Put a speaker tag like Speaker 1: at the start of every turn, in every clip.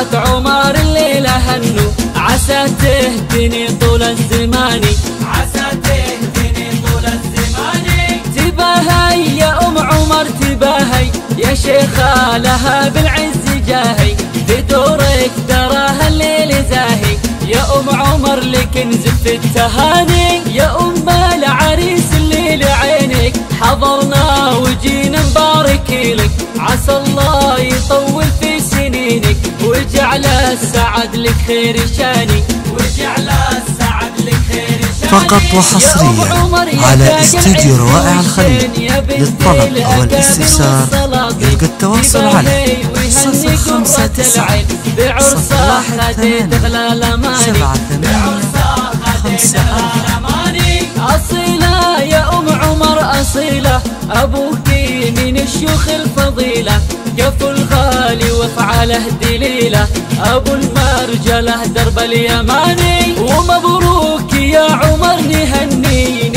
Speaker 1: بفرحات عمر الليلة هنوا، عسى تهدني طول الزمان، عسى تهدني طول الزمان. تباهي يا أم عمر تباهي يا شيخة لها بالعز جاهي، بدورك تراها الليل زاهي يا أم عمر لك نزف التهاني. يا أم العريس اللي لعينك حضرنا وجينا نبارك لك، عسى الله يطول في سنينك ويجعل السعد لك خير شاني، ويجعل السعد لك خير شاني.
Speaker 2: فقط وحصريا على استديو روائع الخليل. للطلب أو الاستفسار يلقى التواصل على 059
Speaker 1: 78 أصيلة يا أم عمر أصيلة، أبوك من الشيوخ الفضيلة، كفو الغالي وافعاله دليلة، أبو المرجلة درب اليماني. ومبروك يا عمر نهنيه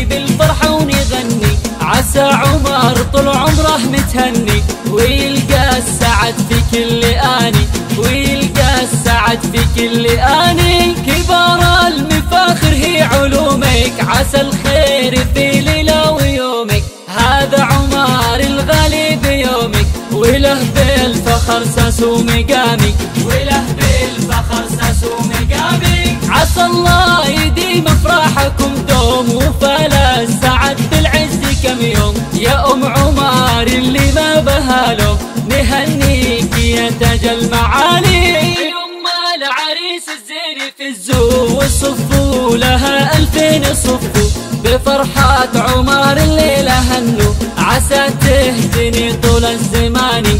Speaker 1: بالفرحة ونغني، عسى عمر طول عمره متهني ويلقى السعد في كل آني، ويلقى السعد في كل آني. كبار المفاخر هي علومك، عسى الخير في ليلة ويومك، هذا عمر الغالي بيومك، وله بالفخر ساس ومقامي، وله بالفخر ساس ومقامي. عسى الله يديم افراحكم دوم وفلا السعد بالعز كم يوم، يا أم عمر اللي ما بهالوم نهنيك يا تاج المعالي. أم العريس الزين في الزو وصفوا لها 2000 صفوا، بفرحات عمر الليلة هنوا، عسى تهدني طول الزمان.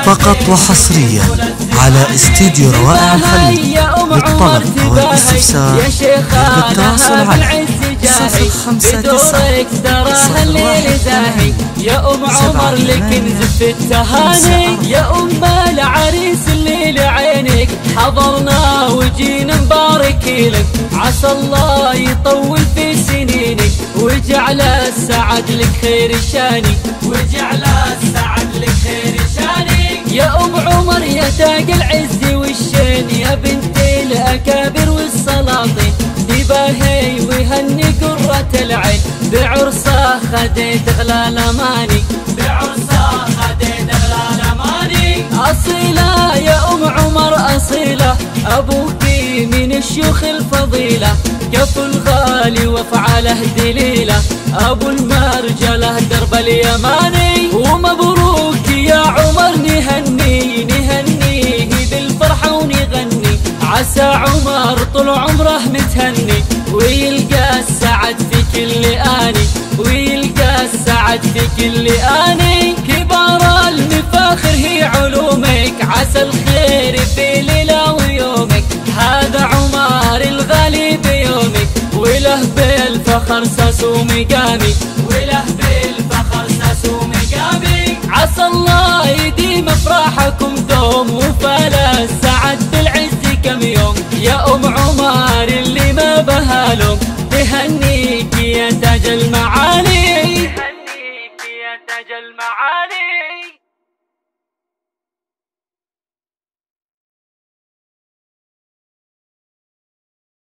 Speaker 2: فقط وحصريا على استديو روائع الخليل. للطلب أو الاستفسار يلقى التواصل على 059
Speaker 1: بدورك تراها الليل زاهي يا أم عمر لك نزف التهاني. يا أم العريس اللي لعينك حضرنا وجينا نبارك لك، عسى الله يطول في سنينك ويجعل السعد لك خير شاني، ويجعل السعد لك خير شاني. يا أم عمر يا تاج العز والشين، يا بنت الأكابر والسلاطين، تباهي ويهني قرة العين، بعرسه خديت غلال أماني، بعرسه خديت غلال أماني. أصيلة يا أم عمر أصيلة، أبوك من الشيوخ الفضيلة، كفو الغالي وافعاله دليلة، أبو المرجلة درب اليماني. ومبروك يا عمر نهنيه بالفرحة ونغني، عسى عمر طول عمره متهني ويلقى السعد في كل آني، ويلقى السعد في كل آني. كبار المفاخر هي علومك، عسى الخير في ليلة ويومك، هذا عمر الغالي بيومك، وله بالفخر ساس ومقامي، وله بالفخر ساس ومقامي. عسى الله يديم افراحكم دوم وفلا السعد بالعز كم يوم، يا أم عمر اللي ما بهالوم تهنيك يا تاج المعالي، تهنيك يا تاج المعالي.